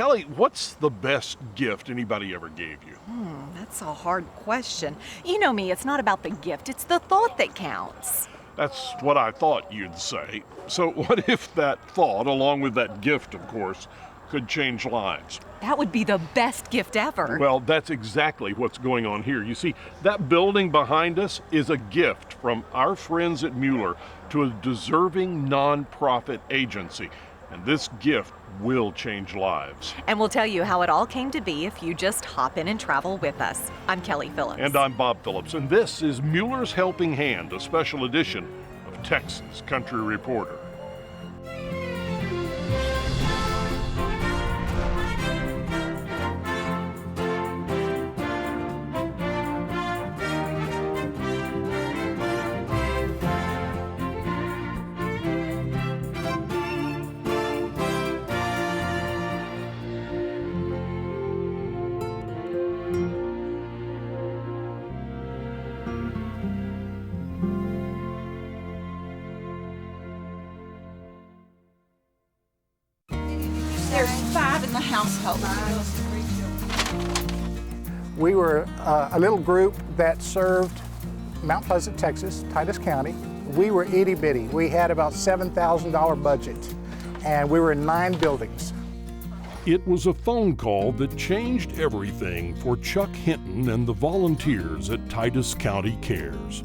Kelly, what's the best gift anybody ever gave you? That's a hard question. You know me, it's not about the gift, it's the thought that counts. That's what I thought you'd say. So what if that thought, along with that gift, of course, could change lives? That would be the best gift ever. Well, that's exactly what's going on here. You see, that building behind us is a gift from our friends at Mueller to a deserving nonprofit agency. And this gift will change lives. And we'll tell you how it all came to be if you just hop in and travel with us. I'm Kelly Phillips. And I'm Bob Phillips, and this is Mueller's Helping Hand, a special edition of Texas Country Reporter. There's 5 in the household. We were a little group that served Mount Pleasant, Texas, Titus County. We were itty bitty. We had about $7,000 budget, and we were in 9 buildings. It was a phone call that changed everything for Chuck Hinton and the volunteers at Titus County Cares.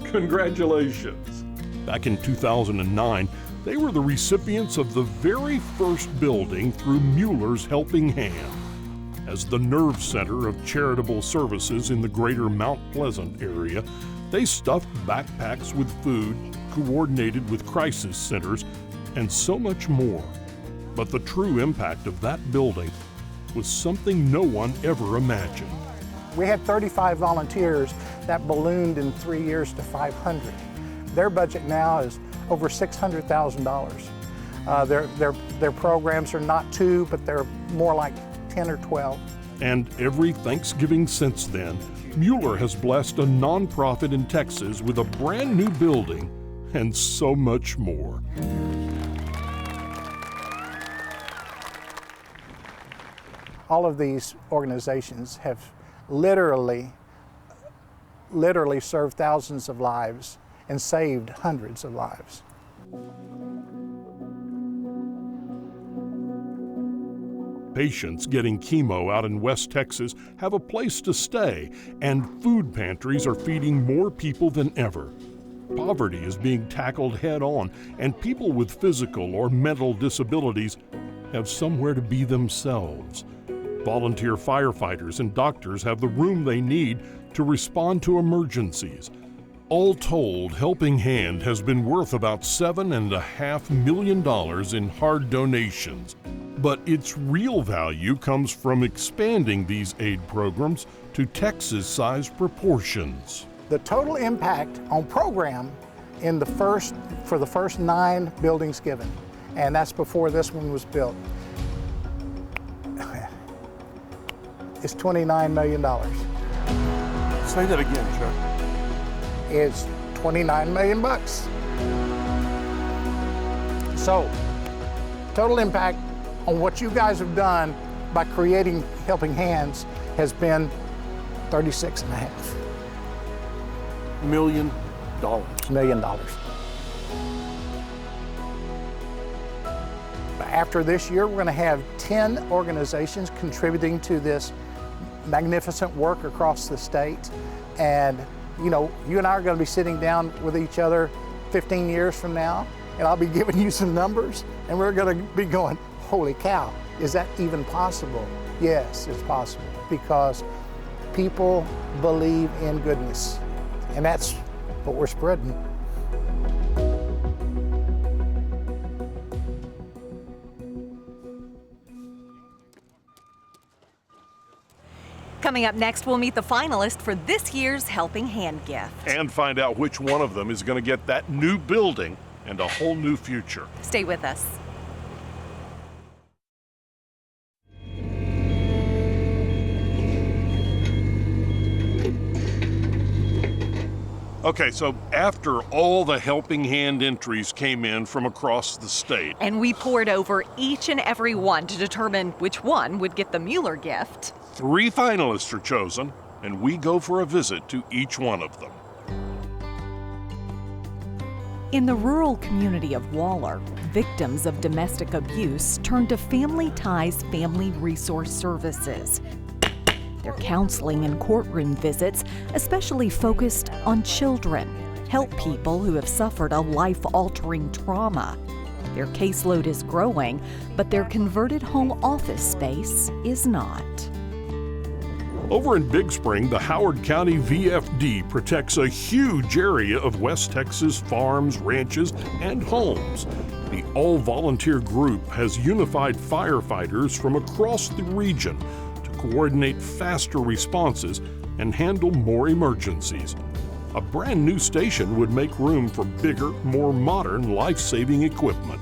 Congratulations! Back in 2009, they were the recipients of the very first building through Mueller's Helping Hand. As the nerve center of charitable services in the greater Mount Pleasant area, they stuffed backpacks with food, coordinated with crisis centers, and so much more. But the true impact of that building was something no one ever imagined. We had 35 volunteers that ballooned in 3 years to 500. Their budget now is over $600,000. Their programs are not 2, but they're more like 10 or 12. And every Thanksgiving since then, Mueller has blessed a nonprofit in Texas with a brand new building and so much more. All of these organizations have literally served thousands of lives and saved hundreds of lives. Patients getting chemo out in West Texas have a place to stay, and food pantries are feeding more people than ever. Poverty is being tackled head on, and people with physical or mental disabilities have somewhere to be themselves. Volunteer firefighters and doctors have the room they need to respond to emergencies. All told, Helping Hand has been worth about $7.5 million in hard donations. But its real value comes from expanding these aid programs to Texas-sized proportions. The total impact on program for the first 9 buildings given, and that's before this one was built, is $29 million. Say that again, Chuck. Is $29 million bucks. So, total impact on what you guys have done by creating Helping Hands has been $36.5 $1 million. After this year, we're going to have 10 organizations contributing to this magnificent work across the state. And you know, you and I are going to be sitting down with each other 15 years from now, and I'll be giving you some numbers, and we're going to be going, holy cow, is that even possible? Yes, it's possible, because people believe in goodness, and that's what we're spreading. Coming up next, we'll meet the finalist for this year's Helping Hand gift. And find out which one of them is going to get that new building and a whole new future. Stay with us. Okay, so after all the helping hand entries came in from across the state, And we poured over each and every one to determine which one would get the Mueller gift. 3 finalists are chosen, and we go for a visit to each one of them. In the rural community of Waller, victims of domestic abuse turn to Family Ties Family Resource Services. Their counseling and courtroom visits especially focused on children, help people who have suffered a life-altering trauma. Their caseload is growing, but their converted home office space is not. Over in Big Spring, the Howard County VFD protects a huge area of West Texas farms, ranches, and homes. The all-volunteer group has unified firefighters from across the region to coordinate faster responses and handle more emergencies. A brand new station would make room for bigger, more modern life-saving equipment.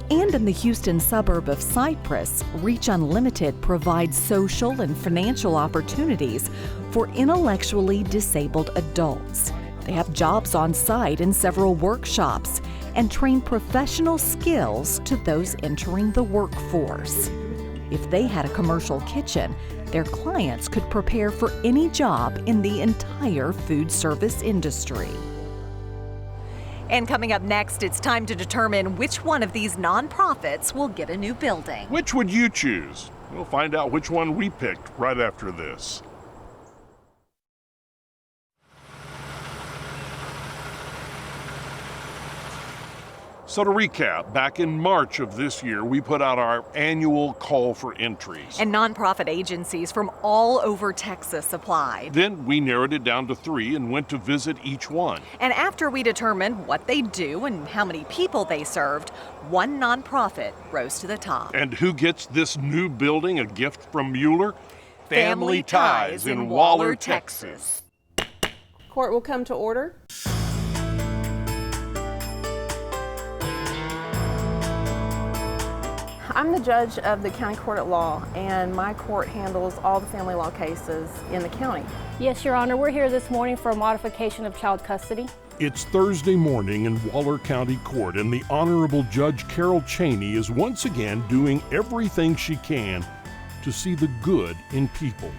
And in the Houston suburb of Cypress, Reach Unlimited provides social and financial opportunities for intellectually disabled adults. They have jobs on site in several workshops and train professional skills to those entering the workforce. If they had a commercial kitchen, their clients could prepare for any job in the entire food service industry. And coming up next, it's time to determine which one of these nonprofits will get a new building. Which would you choose? We'll find out which one we picked right after this. So to recap, back in March of this year, we put out our annual call for entries. And nonprofit agencies from all over Texas applied. Then we narrowed it down to 3 and went to visit each one. And after we determined what they do and how many people they served, one nonprofit rose to the top. And who gets this new building, a gift from Mueller? Family Ties in Waller, Texas. Court will come to order. I'm the judge of the county court at law, and my court handles all the family law cases in the county. Yes, Your Honor, we're here this morning for a modification of child custody. It's Thursday morning in Waller County Court, and the Honorable Judge Carol Cheney is once again doing everything she can to see the good in people.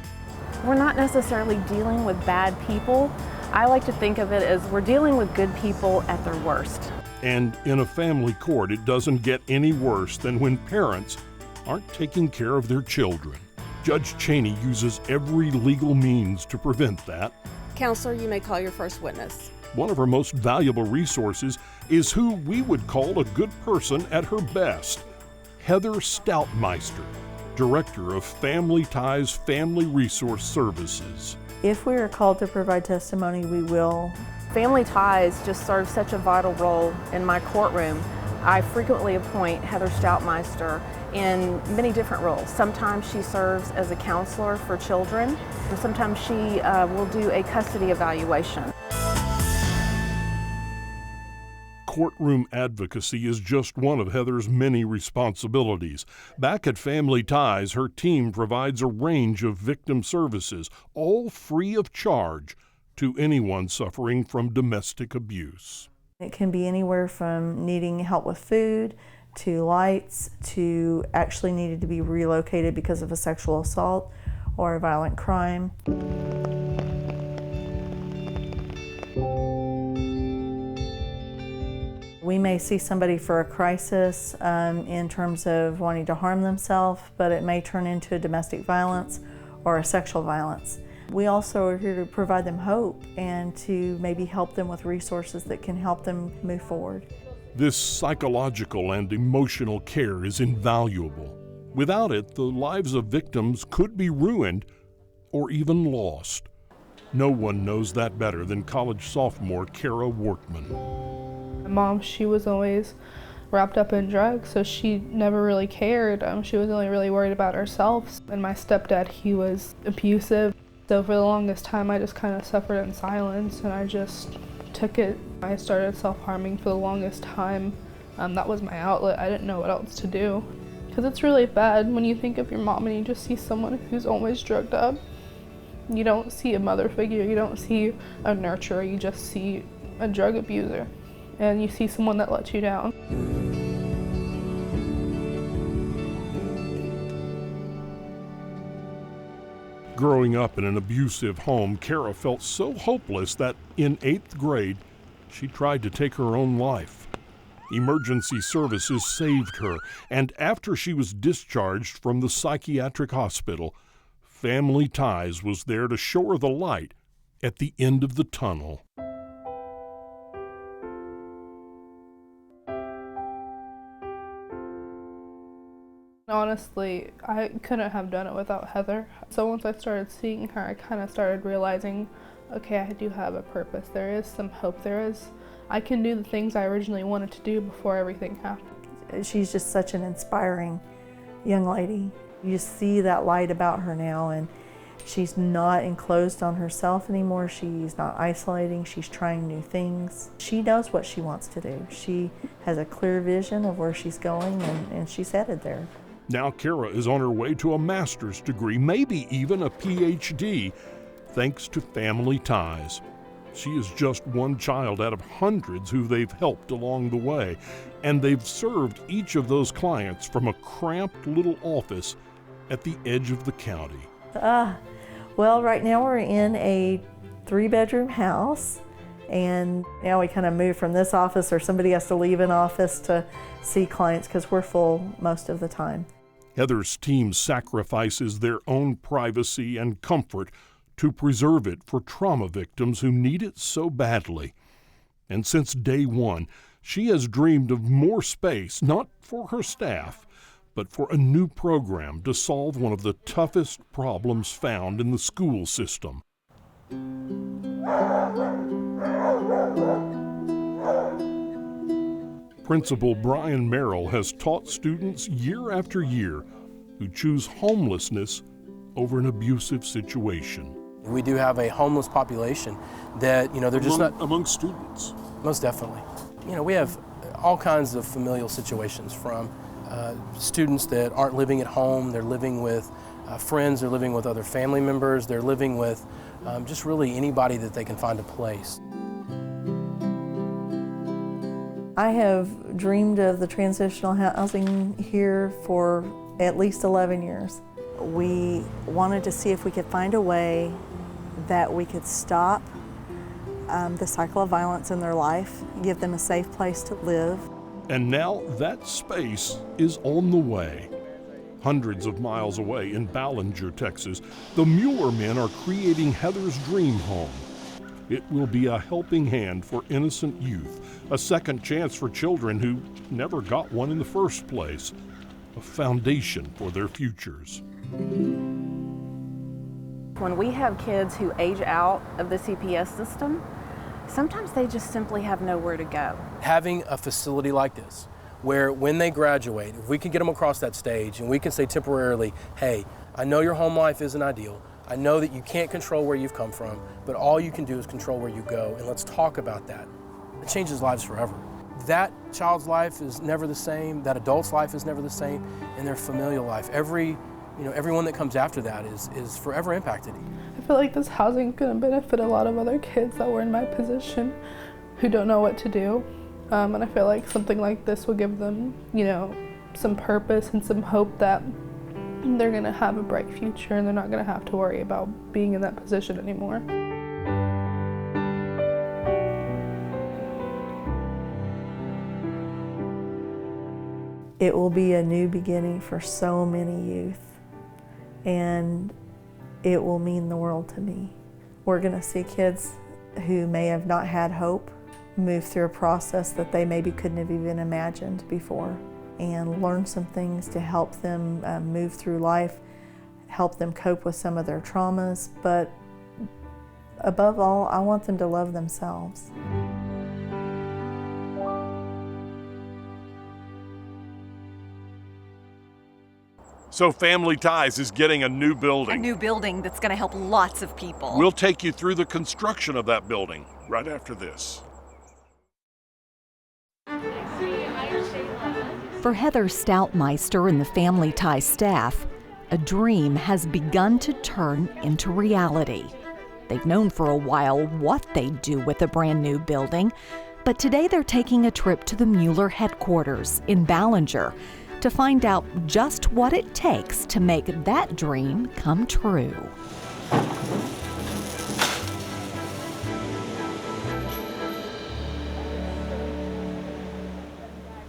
We're not necessarily dealing with bad people. I like to think of it as we're dealing with good people at their worst. And in a family court, it doesn't get any worse than when parents aren't taking care of their children. Judge Cheney uses every legal means to prevent that. Counselor, you may call your first witness. One of her most valuable resources is who we would call a good person at her best, Heather Stoutmeister, Director of Family Ties Family Resource Services. If we are called to provide testimony, we will. Family Ties just serves such a vital role in my courtroom. I frequently appoint Heather Stoutmeister in many different roles. Sometimes she serves as a counselor for children, and sometimes she will do a custody evaluation. Courtroom advocacy is just one of Heather's many responsibilities. Back at Family Ties, her team provides a range of victim services, all free of charge, to anyone suffering from domestic abuse. It can be anywhere from needing help with food, to lights, to actually needed to be relocated because of a sexual assault or a violent crime. We may see somebody for a crisis in terms of wanting to harm themselves, but it may turn into a domestic violence or a sexual violence. We also are here to provide them hope and to maybe help them with resources that can help them move forward. This psychological and emotional care is invaluable. Without it, the lives of victims could be ruined or even lost. No one knows that better than college sophomore Kara Workman. My mom, she was always wrapped up in drugs, so she never really cared. She was only really worried about herself. And my stepdad, he was abusive. So for the longest time, I just kind of suffered in silence, and I just took it. I started self-harming for the longest time. That was my outlet. I didn't know what else to do. Because it's really bad when you think of your mom and you just see someone who's always drugged up. You don't see a mother figure, you don't see a nurturer, you just see a drug abuser, and you see someone that lets you down. Growing up in an abusive home, Kara felt so hopeless that in 8th grade, she tried to take her own life. Emergency services saved her, and after she was discharged from the psychiatric hospital, Family Ties was there to show her the light at the end of the tunnel. Honestly, I couldn't have done it without Heather. So once I started seeing her, I kind of started realizing, okay, I do have a purpose. There is some hope. I can do the things I originally wanted to do before everything happened. She's just such an inspiring young lady. You just see that light about her now, and she's not enclosed on herself anymore. She's not isolating. She's trying new things. She knows what she wants to do. She has a clear vision of where she's going, and she's headed there. Now Kara is on her way to a master's degree, maybe even a PhD, thanks to Family Ties. She is just one child out of hundreds who they've helped along the way, and they've served each of those clients from a cramped little office at the edge of the county. Well, right now we're in a 3-bedroom house, and now we kind of move from this office, or somebody has to leave an office to see clients because we're full most of the time. Heather's team sacrifices their own privacy and comfort to preserve it for trauma victims who need it so badly. And since day one, she has dreamed of more space, not for her staff, but for a new program to solve one of the toughest problems found in the school system. Principal Brian Merrill has taught students year after year who choose homelessness over an abusive situation. We do have a homeless population that, they're just not... Among students. Most definitely. We have all kinds of familial situations, from students that aren't living at home, they're living with friends, they're living with other family members, they're living with just really anybody that they can find a place. I have dreamed of the transitional housing here for at least 11 years. We wanted to see if we could find a way that we could stop the cycle of violence in their life, give them a safe place to live. And now that space is on the way. Hundreds of miles away in Ballinger, Texas, the Mueller men are creating Heather's dream home. It will be a helping hand for innocent youth, a second chance for children who never got one in the first place, a foundation for their futures. When we have kids who age out of the CPS system, sometimes they just simply have nowhere to go. Having a facility like this, where when they graduate, if we can get them across that stage and we can say temporarily, hey, I know your home life isn't ideal, I know that you can't control where you've come from, but all you can do is control where you go, and let's talk about that. It changes lives forever. That child's life is never the same, that adult's life is never the same, and their familial life. Everyone that comes after that is forever impacted. I feel like this housing is going to benefit a lot of other kids that were in my position who don't know what to do. And I feel like something like this will give them, some purpose and some hope that they're going to have a bright future and they're not going to have to worry about being in that position anymore. It will be a new beginning for so many youth, and it will mean the world to me. We're going to see kids who may have not had hope move through a process that they maybe couldn't have even imagined before, and learn some things to help them move through life, help them cope with some of their traumas, but above all, I want them to love themselves. So Family Ties is getting a new building. A new building that's going to help lots of people. We'll take you through the construction of that building right after this. For Heather Stoutmeister and the Family Ties staff, A dream has begun to turn into reality. They've known for a while what they'd do with a brand new building, but today they're taking a trip to the Mueller headquarters in Ballinger to find out just what it takes to make that dream come true.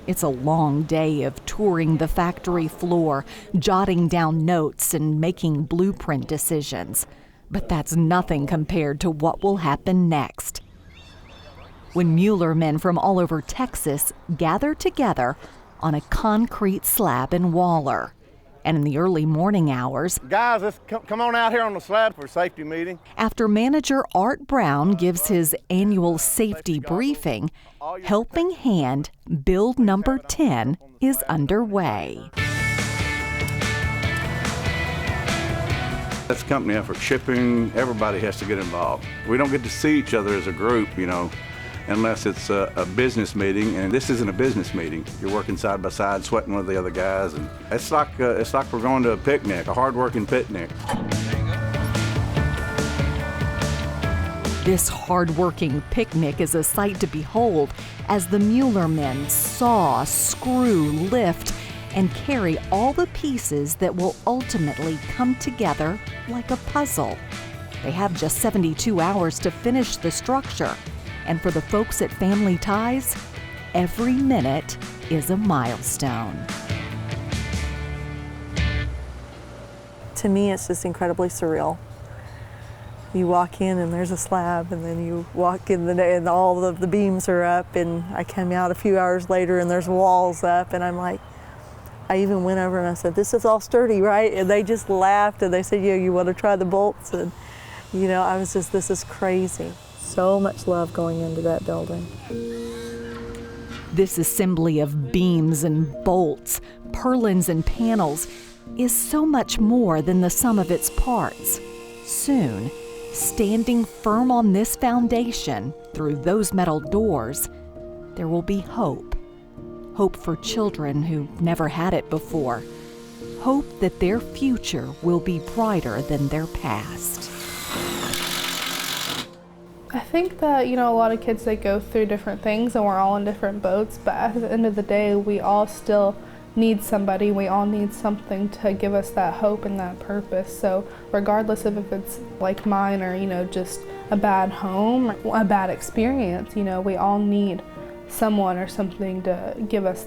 It's a long day of touring the factory floor, jotting down notes and making blueprint decisions. But that's nothing compared to what will happen next. When Mueller men from all over Texas gather together on a concrete slab in Waller. And in the early morning hours, guys, let's come on out here on the slab for a safety meeting. After manager Art Brown gives his annual safety briefing, Helping Hand Build Number 10 is underway. That's company effort. Shipping, everybody has to get involved. We don't get to see each other as a group, unless it's a business meeting, and this isn't a business meeting. You're working side by side, sweating with the other guys, and it's like we're going to a picnic, a hard-working picnic. This hard-working picnic is a sight to behold as the Mueller men saw, screw, lift, and carry all the pieces that will ultimately come together like a puzzle. They have just 72 hours to finish the structure. And for the folks at Family Ties, every minute is a milestone. To me, it's just incredibly surreal. You walk in and there's a slab, and then you walk in and all of the beams are up, and I come out a few hours later and there's walls up, and I'm like, I even went over and I said, "This is all sturdy, right?" And they just laughed and they said, "Yeah, you want to try the bolts?" And I was just, this is crazy. So much love going into that building. This assembly of beams and bolts, purlins and panels is so much more than the sum of its parts. Soon, standing firm on this foundation through those metal doors, there will be hope. Hope for children who never had it before. Hope that their future will be brighter than their past. I think that, a lot of kids, they go through different things and we're all in different boats, but at the end of the day, we all still need somebody. We all need something to give us that hope and that purpose. So regardless of if it's like mine or, just a bad home, a bad experience, we all need someone or something to give us,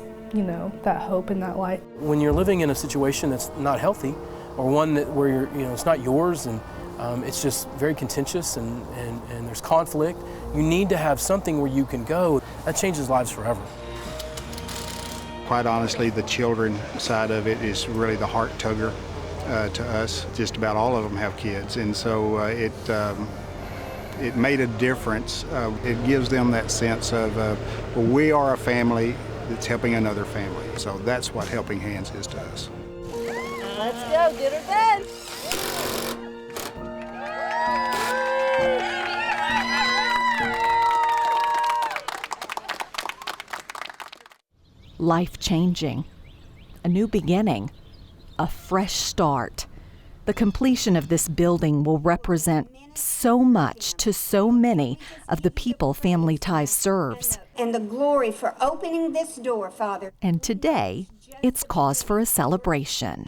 that hope and that light. When you're living in a situation that's not healthy, or one where it's not yours, and it's just very contentious and there's conflict, you need to have something where you can go. That changes lives forever. Quite honestly, the children side of it is really the heart tugger to us. Just about all of them have kids, and so it made a difference. It gives them that sense of we are a family that's helping another family. So that's what Helping Hands is to us. Let's go, get her done. Life-changing, a new beginning, a fresh start. The completion of this building will represent so much to so many of the people Family Ties serves. And the glory for opening this door, Father. And today, it's cause for a celebration.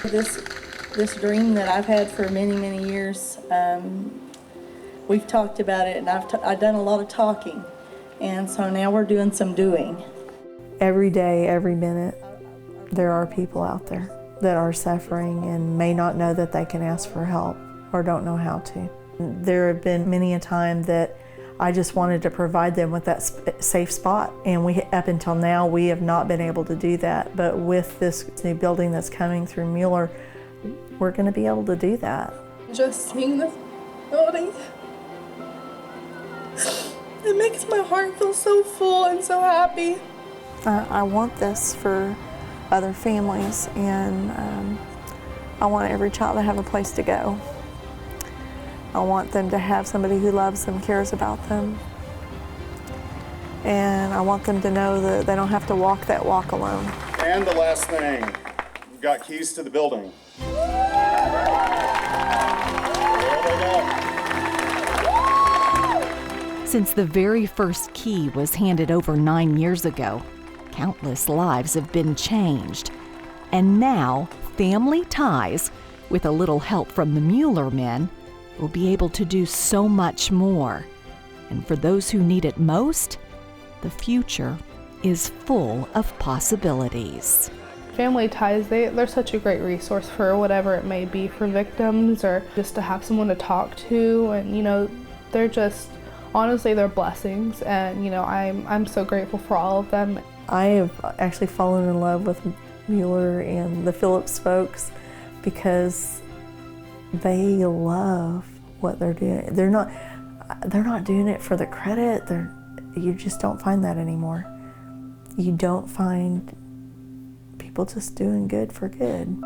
This dream that I've had for many, many years, we've talked about it, and I've done a lot of talking, and so now we're doing some doing. Every day, every minute, there are people out there that are suffering and may not know that they can ask for help or don't know how to. There have been many a time that I just wanted to provide them with that safe spot, and up until now we have not been able to do that, but with this new building that's coming through Mueller, we're going to be able to do that. Just seeing this building, it makes my heart feel so full and so happy. I want this for other families, and I want every child to have a place to go. I want them to have somebody who loves them, cares about them, and I want them to know that they don't have to walk that walk alone. And the last thing, we've got keys to the building. There they go. Since the very first key was handed over 9 years ago, countless lives have been changed. And now, family ties, with a little help from the Mueller men, will be able to do so much more. And for those who need it most, the future is full of possibilities. Family ties, they're such a great resource for whatever it may be for victims, or just to have someone to talk to. And they're just, honestly, they're blessings, and I'm so grateful for all of them. I have actually fallen in love with Mueller and the Phillips folks because they love what they're doing. They're not doing it for the credit. You just don't find that anymore. You don't find people just doing good for good.